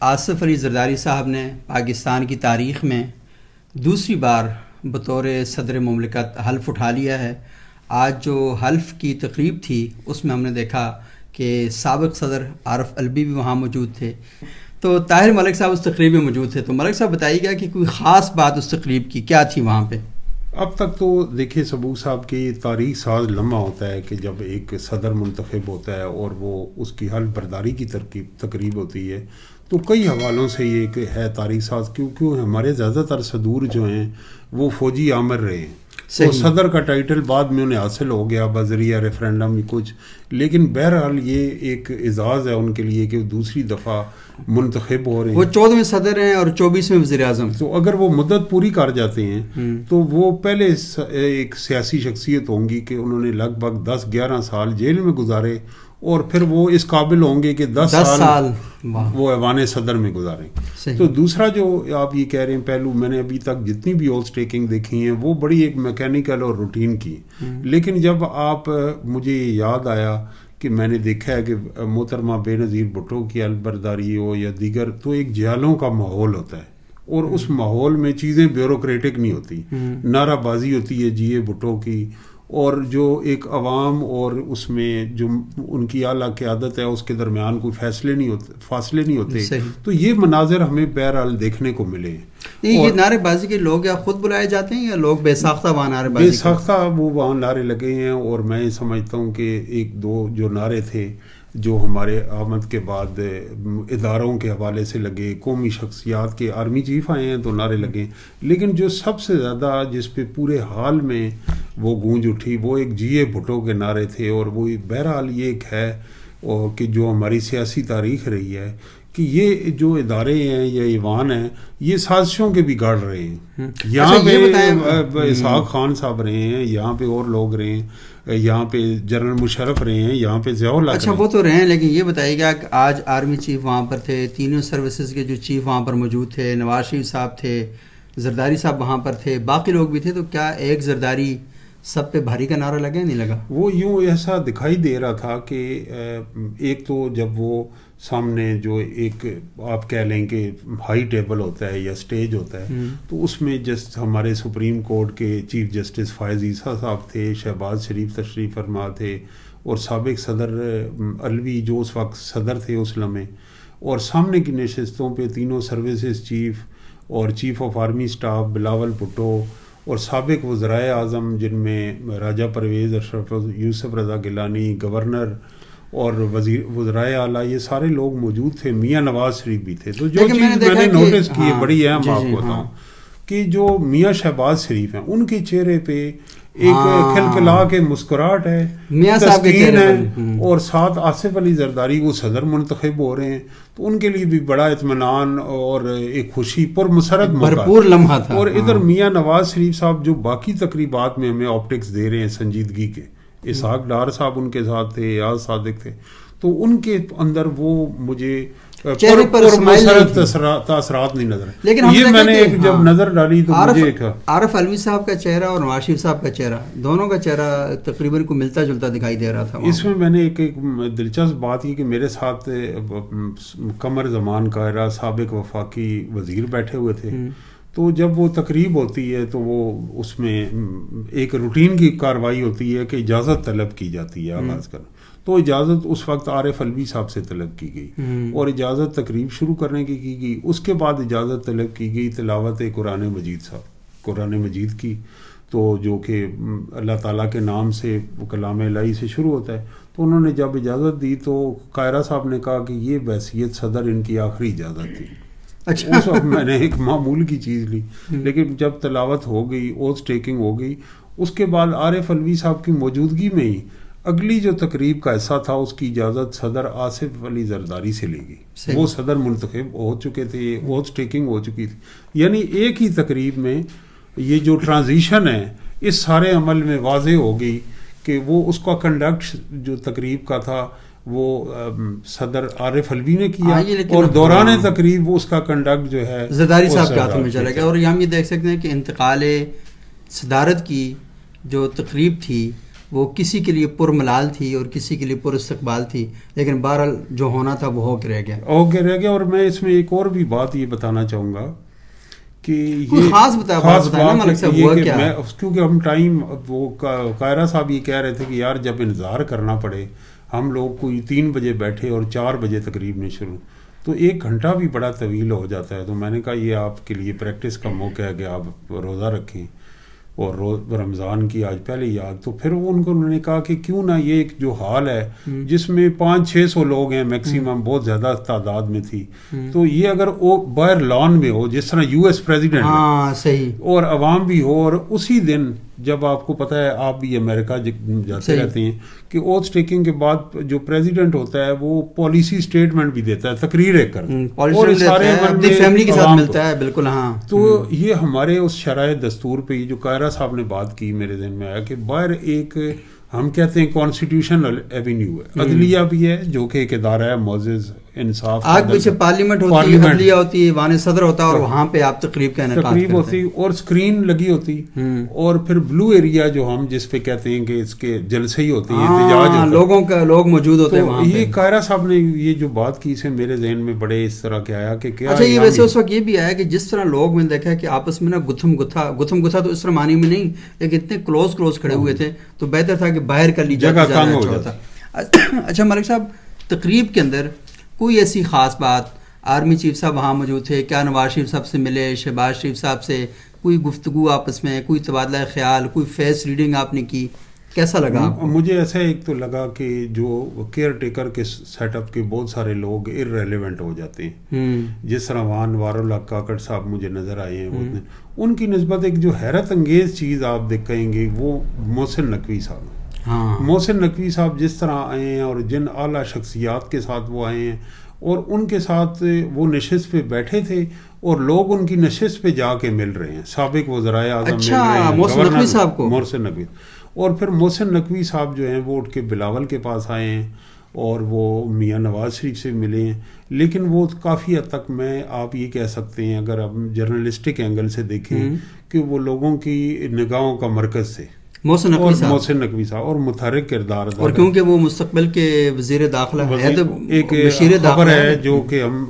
آصف علی زرداری صاحب نے پاکستان کی تاریخ میں دوسری بار بطور صدر مملکت حلف اٹھا لیا ہے. آج جو حلف کی تقریب تھی اس میں ہم نے دیکھا کہ سابق صدر عارف الوی بھی وہاں موجود تھے. تو طاہر ملک صاحب اس تقریب میں موجود تھے. تو ملک صاحب بتائیے گا کہ کوئی خاص بات اس تقریب کی کیا تھی وہاں پہ؟ اب تک تو دیکھیں صبوح صاحب کی تاریخ ساز لمحہ ہوتا ہے کہ جب ایک صدر منتخب ہوتا ہے اور وہ اس کی حلف برداری کی تقریب ہوتی ہے تو کئی حوالوں سے یہ کہ ہے تاریخ ساز، کیونکہ ہمارے زیادہ تر صدور جو ہیں وہ فوجی آمر رہے ہیں. تو صدر کا ٹائٹل بعد میں انہیں حاصل ہو گیا بذریعہ ریفرینڈم کچھ، لیکن بہرحال یہ ایک اعزاز ہے ان کے لیے کہ وہ دوسری دفعہ منتخب ہو رہے ہیں. وہ 14ویں صدر ہیں اور 24ویں وزیر اعظم. تو اگر وہ مدت پوری کر جاتے ہیں تو وہ پہلے ایک سیاسی شخصیت ہوں گی کہ انہوں نے لگ بھگ 10-11 سال جیل میں گزارے اور پھر وہ اس قابل ہوں گے کہ 10 سال وہ ایوان صدر میں گزاریں. تو دوسرا جو آپ یہ کہہ رہے ہیں پہلو، میں نے ابھی تک جتنی بھی اوتھ ٹیکنگ دیکھی ہیں وہ بڑی ایک میکینیکل اور روٹین کی، لیکن جب آپ مجھے یاد آیا کہ میں نے دیکھا ہے کہ محترمہ بے نظیر بھٹو کی حلف برداری ہو یا دیگر، تو ایک جیالوں کا ماحول ہوتا ہے اور اس ماحول میں چیزیں بیوروکریٹک نہیں ہوتی، نعرہ بازی ہوتی ہے جی بھٹو کی، اور جو ایک عوام اور اس میں جو ان کی اعلیٰ قیادت ہے اس کے درمیان کوئی فاصلے نہیں ہوتے. تو یہ مناظر ہمیں بہرحال دیکھنے کو ملے. یہ نعرے بازی کے لوگ یا خود بلائے جاتے ہیں یا لوگ بے ساختہ وہاں نعرے بازی؟ بے ساختہ وہ وہاں نعرے لگے ہیں، اور میں سمجھتا ہوں کہ ایک دو جو نعرے تھے جو ہمارے آمد کے بعد اداروں کے حوالے سے لگے، قومی شخصیات کے آرمی چیف آئے ہیں تو نعرے لگے، لیکن جو سب سے زیادہ جس پہ پورے حال میں وہ گونج اٹھی وہ ایک جی بھٹو کے نعرے تھے. اور وہ بہرحال یہ ایک ہے کہ جو ہماری سیاسی تاریخ رہی ہے کہ یہ جو ادارے ہیں یا ایوان ہیں یہ سازشوں کے بھی گاڑ رہے ہیں. یہاں پہ اسحاق خان صاحب رہے ہیں، یہاں پہ اور لوگ رہے ہیں، یہاں پہ جنرل مشرف رہے ہیں، یہاں پہ ضیاء الحق. اچھا وہ تو رہے ہیں، لیکن یہ بتائیے گا کہ آج آرمی چیف وہاں پر تھے، تینوں سروسز کے جو چیف وہاں پر موجود تھے، نواز شریف صاحب تھے، زرداری صاحب وہاں پر تھے، باقی لوگ بھی تھے. تو کیا ایک زرداری سب پہ بھاری کا نعرہ لگا نہیں لگا؟ وہ یوں ایسا دکھائی دے رہا تھا کہ ایک تو جب وہ سامنے جو ایک آپ کہہ لیں کہ ہائی ٹیبل ہوتا ہے یا سٹیج ہوتا ہے تو اس میں جس ہمارے سپریم کورٹ کے چیف جسٹس فائز عیسیٰ صاحب تھے، شہباز شریف تشریف فرما تھے، اور سابق صدر الوی جو اس وقت صدر تھے اس لمحے، اور سامنے کی نشستوں پہ تینوں سروسز چیف اور chief of army staff Bilawal Bhutto اور سابق وزرائے اعظم جن میں راجہ پرویز، اشرف یوسف رضا گیلانی، گورنر اور وزرائے اعلیٰ، یہ سارے لوگ موجود تھے. میاں نواز شریف بھی تھے. تو جو چیز میں نے نوٹس کی ہے بڑی اہم آپ کو بتاؤں کہ جو میاں شہباز شریف ہیں ان کے چہرے پہ ایک کھلکھلا کے مسکراہٹ ہے، تسکین ہے، اور ساتھ آصف علی زرداری وہ صدر منتخب ہو رہے ہیں تو ان کے لیے بھی بڑا اطمینان اور ایک خوشی پر مسرت بھرپور لمحہ تھا. اور ادھر میاں نواز شریف صاحب جو باقی تقریبات میں ہمیں آپٹکس دے رہے ہیں سنجیدگی کے، اسحاق ڈار صاحب ان کے ساتھ تھے، ایاز صادق تھے، تو ان کے اندر وہ مجھے تاثرات نہیں نظر. لیکن یہ میں نے جب نظر ڈالی تو مجھے عارف الوی صاحب کا چہرہ اور نواز شریف صاحب کا چہرہ، دونوں کا چہرہ تقریباً کو ملتا جلتا دکھائی دے رہا تھا. اس میں نے ایک دلچسپ بات یہ کہ میرے ساتھ قمر زمان قاہرہ سابق وفاقی وزیر بیٹھے ہوئے تھے. تو جب وہ تقریب ہوتی ہے تو وہ اس میں ایک روٹین کی کارروائی ہوتی ہے کہ اجازت طلب کی جاتی ہے آغاز کرنا. تو اجازت اس وقت عارف الوی صاحب سے طلب کی گئی اور اجازت تقریب شروع کرنے کی گئی. اس کے بعد اجازت طلب کی گئی تلاوت قرآن مجید کی، تو جو کہ اللہ تعالیٰ کے نام سے کلام الہی سے شروع ہوتا ہے. تو انہوں نے جب اجازت دی تو قاہرہ صاحب نے کہا کہ یہ بحیثیت صدر ان کی آخری اجازت تھی. اچھا اس وقت میں نے ایک معمول کی چیز لی، لیکن جب تلاوت ہو گئی، اوتھ ٹیکنگ ہو گئی، اس کے بعد عارف الوی صاحب کی موجودگی میں ہی اگلی جو تقریب کا حصہ تھا اس کی اجازت صدر آصف علی زرداری سے لے گئی. وہ صدر منتخب ہو چکے تھے، اوتھ ٹیکنگ ہو چکی تھی. یعنی ایک ہی تقریب میں یہ جو ٹرانزیشن ہے اس سارے عمل میں واضح ہو گئی کہ وہ اس کا کنڈکٹ جو تقریب کا تھا وہ صدر عارف الوی نے کیا، اور دوران تقریب وہ اس کا کنڈکٹ جو ہے زرداری صاحب کے ہاتھ میں چلا گیا. اور ہم یہ دیکھ سکتے ہیں کہ انتقال صدارت کی جو تقریب تھی وہ کسی کے لیے پر ملال تھی اور کسی کے لیے پر استقبال تھی، لیکن بہرحال جو ہونا تھا وہ ہو کے رہ گیا. اور میں اس میں ایک اور بھی بات یہ بتانا چاہوں گا کہ یہ خاص بتانا ملک صاحب ہوا کیا؟ کیونکہ ہم ٹائم وہ قاہرہ صاحب یہ کہہ رہے تھے کہ یار جب انتظار کرنا پڑے، ہم لوگ کوئی 3 بجے بیٹھے اور 4 بجے تقریب نے شروع، تو 1 گھنٹہ بھی بڑا طویل ہو جاتا ہے. تو میں نے کہا یہ آپ کے لیے پریکٹس کا موقع ہے کہ آپ روزہ رکھیں اور رمضان کی آج پہلے یاد. تو پھر انہوں نے کہا کہ کیوں نہ یہ ایک جو حال ہے جس میں 500-600 لوگ ہیں میکسیمم، بہت زیادہ تعداد میں تھی، تو یہ اگر وہ باہر لان میں ہو جس طرح یو ایس پریزیڈنٹ صحیح اور عوام بھی ہو، اور اسی دن جب آپ کو پتہ ہے آپ بھی امریکہ جاتے رہتے ہیں کہ اوتھ ٹیکنگ کے بعد جو پریزیڈنٹ ہوتا ہے وہ پالیسی سٹیٹمنٹ بھی دیتا ہے، تقریر ایک کرتا ہے اور سارے اپنی فیملی کے ساتھ ملتا ہے. بالکل ہاں. تو یہ ہمارے اس شرح دستور پہ جو قاہرہ صاحب نے بات کی میرے ذہن میں آیا کہ باہر ایک ہم کہتے ہیں کانسٹیٹیوشنل ایونیو ہے، عدلیہ بھی ہے جو کہ ایک ادارہ ہے معزز انصاف، آگ پیچھے پارلیمنٹ ہوتی ہے، عدلیہ ہوتی ہے، ایوان صدر ہوتا ہے، اور وہاں پہ آپ تقریب کا انعقاد کرتے ہیں، ہوتی اور اسکرین لگی ہوتی، اور پھر بلو ایریا جو ہم جس پہ کہتے ہیں کہ اس کے جلسے ہی ہوتے ہیں، احتجاج ہوتا ہے، لوگ موجود ہوتے ہیں وہاں پہ. یہ قاہرہ صاحب نے یہ جو بات کی اسے میرے ذہن میں بڑے اس طرح کے آیا کہ کیا. اچھا یہ ویسے اس وقت یہ بھی آیا کہ جس طرح لوگ میں دیکھا کہ آپس میں نا گتھم گتھا تو اس طرح معنی میں نہیں، لیکن اتنے کلوز کھڑے ہوئے تھے تو بہتر تھا کہ باہر کر لی جگہ تنگ ہو جاتا. اچھا ملک صاحب، تقریب کے اندر کوئی ایسی خاص بات، آرمی چیف صاحب وہاں موجود تھے، کیا نواز شریف صاحب سے ملے، شہباز شریف صاحب سے کوئی گفتگو آپس میں، کوئی تبادلہ خیال، کوئی فیس ریڈنگ آپ نے کی، کیسا لگا آپ کو؟ مجھے ایسا ایک تو لگا کہ جو کیئر ٹیکر کے سیٹ اپ کے بہت سارے لوگ ارریلیونٹ ہو جاتے ہیں، جس طرح وہاں انوار اللہ کاکڑ صاحب مجھے نظر آئے ہیں، ان کی نسبت ایک جو حیرت انگیز چیز آپ کہیں گے وہ محسن نقوی صاحب. محسن نقوی صاحب جس طرح آئے ہیں اور جن اعلیٰ شخصیات کے ساتھ وہ آئے ہیں اور ان کے ساتھ وہ نشست پہ بیٹھے تھے اور لوگ ان کی نشست پہ جا کے مل رہے ہیں، سابق وزرائے اعظم مل رہے ہیں، محسن نقوی صاحب کو، محسن نقوی. اور پھر محسن نقوی صاحب جو ہیں وہ اٹھ کے بلاول کے پاس آئے ہیں اور وہ میاں نواز شریف سے ملے ہیں، لیکن وہ کافی حد تک آپ یہ کہہ سکتے ہیں اگر آپ جرنلسٹک اینگل سے دیکھیں کہ وہ لوگوں کی نگاہوں کا مرکز تھے محسن نقوی صاحب اور متحرک کردار ادا، اور کیونکہ وہ مستقبل کے وزیر داخلہ ہے تو ایک بشیر خبر ہے جو کہ ہم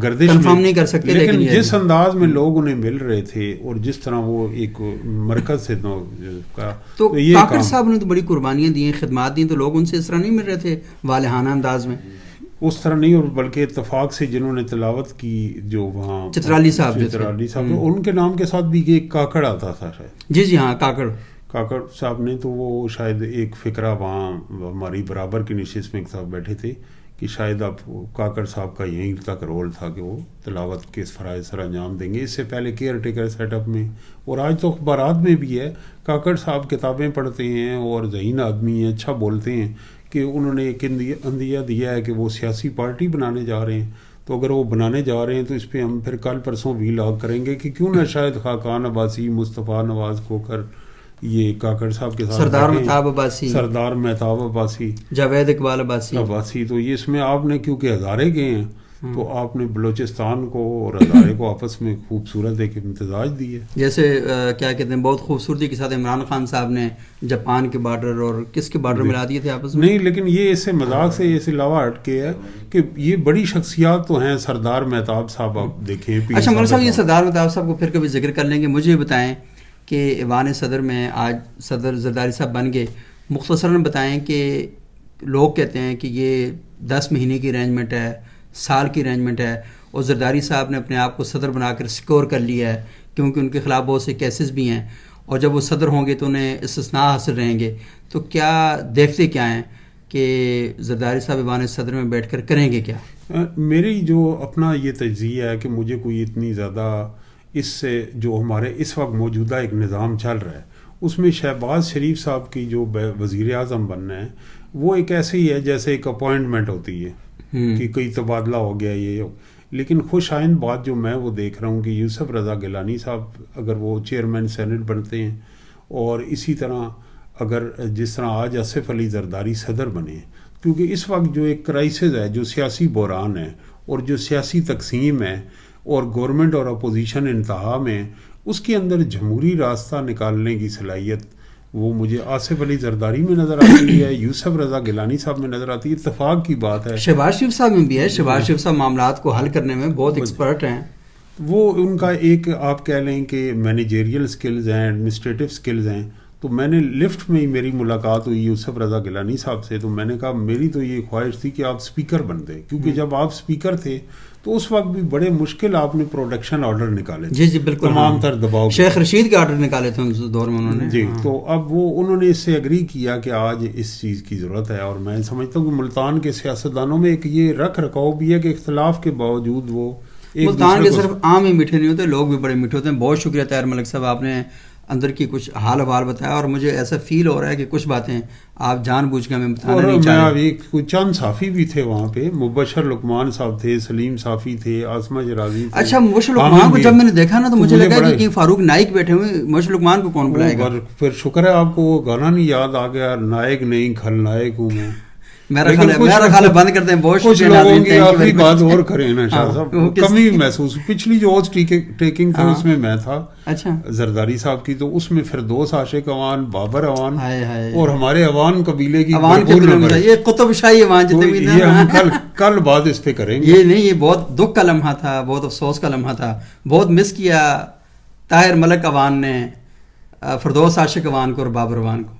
گردش کنفرم نہیں کر سکتے، لیکن جس انداز میں لوگ انہیں مل رہے تھے اور جس طرح وہ ایک مرکز سے تو کاکڑ صاحب نے تو بڑی قربانیاں دی ہیں، خدمات دی، تو لوگ ان سے اس طرح نہیں مل رہے تھے والہانہ انداز میں، اس طرح نہیں، اور بلکہ اتفاق سے جنہوں نے تلاوت کی جو وہاں چترالی صاحب ان کے نام کے ساتھ بھی ایک کاکڑ آتا تھا شاید. جی ہاں کاکڑ صاحب نے تو وہ شاید ایک فکرہ وہاں ہماری برابر کی نشست میں ایک صاحب بیٹھے تھے کہ شاید اب کاکڑ صاحب کا یہیں تک رول تھا کہ وہ تلاوت کے فرائض سر انجام دیں گے. اس سے پہلے کیئر ٹیکر سیٹ اپ میں اور آج تو اخبارات میں بھی ہے، کاکڑ صاحب کتابیں پڑھتے ہیں اور ذہین آدمی ہیں، اچھا بولتے ہیں، کہ انہوں نے ایک اندیہ دیا ہے کہ وہ سیاسی پارٹی بنانے جا رہے ہیں. تو اگر وہ بنانے جا رہے ہیں تو اس پہ ہم پھر کل پرسوں وی لاگ کریں گے کہ کیوں نہ شاید خاقان عباسی، مصطفیٰ نواز کھوکھر، یہ کاکڑ صاحب کے ساتھ سردار مہتاب عباسی، جاوید اقبال عباسی. تو یہ اس میں آپ نے کیونکہ ہزارے گئے ہیں تو آپ نے بلوچستان کو اور ہزارے کو آپس میں خوبصورت ایک امتزاج دی ہے. جیسے کیا کہتے ہیں بہت خوبصورتی کے ساتھ عمران خان صاحب نے جاپان کے بارڈر اور کس کے بارڈر ملا دیے تھے آپس میں. نہیں، لیکن یہ اس سے مذاق سے اس علاوہ ہٹ کے ہے کہ یہ بڑی شخصیات تو ہیں. سردار مہتاب صاحب آپ دیکھیں. اچھا مولوی صاحب، یہ سردار مہتاب صاحب کو پھر کبھی ذکر کر لیں گے. مجھے بتائیں کہ ایوان صدر میں آج صدر زرداری صاحب بن گئے، مختصراً بتائیں کہ لوگ کہتے ہیں کہ یہ 10 مہینے کی ارینجمنٹ ہے، سال کی ارینجمنٹ ہے، اور زرداری صاحب نے اپنے آپ کو صدر بنا کر سیکور کر لیا ہے کیونکہ ان کے خلاف بہت سے کیسز بھی ہیں، اور جب وہ صدر ہوں گے تو انہیں استثناء حاصل رہیں گے. تو کیا دیکھتے کیا ہیں کہ زرداری صاحب ایوان صدر میں بیٹھ کر کریں گے کیا؟ میری جو اپنا یہ تجزیہ ہے کہ مجھے کوئی اتنی زیادہ اس سے جو ہمارے اس وقت موجودہ ایک نظام چل رہا ہے اس میں شہباز شریف صاحب کی جو وزیر اعظم بننا ہے وہ ایک ایسے ہی ہے جیسے ایک اپوائنٹمنٹ ہوتی ہے کہ کوئی تبادلہ ہو گیا یہ. لیکن خوش آئند بات جو میں وہ دیکھ رہا ہوں کہ یوسف رضا گیلانی صاحب اگر وہ چیئرمین سینٹ بنتے ہیں اور اسی طرح اگر جس طرح آج آصف علی زرداری صدر بنے ہیں، کیونکہ اس وقت جو ایک کرائسس ہے، جو سیاسی بحران ہے اور جو سیاسی تقسیم ہے اور گورنمنٹ اور اپوزیشن انتہا میں، اس کے اندر جمہوری راستہ نکالنے کی صلاحیت وہ مجھے آصف علی زرداری میں نظر آتی ہے، یوسف رضا گیلانی صاحب میں نظر آتی ہے. اتفاق کی بات ہے شہباز شریف صاحب میں بھی ہے. شہباز شریف صاحب معاملات کو حل کرنے میں بہت ایکسپرٹ ہیں. وہ ان کا ایک آپ کہہ لیں کہ مینیجریل سکلز ہیں، ایڈمنسٹریٹو سکلز ہیں. تو میں نے لفٹ میں ہی میری ملاقات ہوئی یوسف رضا گیلانی صاحب سے، تو میں نے کہا میری تو یہ خواہش تھی کہ آپ سپیکر بن دیں، کیونکہ جب آپ سپیکر تھے تو اس وقت بھی بڑے مشکل آپ نے پروڈکشن آرڈر نکالے تھے. جی بالکل، تمام تر دباؤ شیخ رشید کے آرڈر نکالے تھے اس دور میں انہوں نے. جی تو اب وہ انہوں نے اس سے اگری کیا کہ آج اس چیز کی ضرورت ہے. اور میں سمجھتا ہوں کہ ملتان کے سیاستدانوں میں ایک یہ رکھ رکھاؤ بھی ہے کہ اختلاف کے باوجود وہ ملتان کے صرف عام ہی میٹھے نہیں ہوتے، لوگ بھی بڑے میٹھے ہوتے ہیں. بہت شکریہ طاہر ملک صاحب، آپ نے اندر کی کچھ حال حوال بتایا اور مجھے ایسا فیل ہو رہا ہے کہ کچھ باتیں آپ جان بوجھ کے ہمیں بتانا نہیں چاہ رہے. ابھی کچھ چند صحافی بھی تھے وہاں پہ، مبشر لقمان صاحب تھے، سلیم صافی تھے، عاصمہ شرازی تھے. اچھا، مبشر لقمان کو جب میں نے دیکھا نا تو مجھے لگا کہ فاروق نائک بیٹھے ہوئے، مبشر لقمان کو کون بلائے گا. پھر شکر ہے آپ کو وہ گانا نہیں یاد آ گیا، نائک نہیں کھل نائک ہوں میں. میرا خیال بند کرتے ہیں. بہت کچھ لوگوں کی آپ بھی بات اور کریں نا شاہ صاحب، کمی محسوس. پچھلی جو ہوسٹ ٹیکنگ تھی اس میں میں تھا، اچھا زرداری صاحب کی، تو اس میں فردوس عاشق اوان، بابر اوان اور ہمارے اوان قبیلے کی یہ قطب شاہی اوان جتنے بھی تھے. ہم کل بات اس پہ کریں گے. یہ نہیں، یہ بہت دکھ کا لمحہ تھا، بہت افسوس کا لمحہ تھا. بہت مس کیا طاہر ملک اوان نے فردوس عاشق اوان کو اور بابر اوان کو.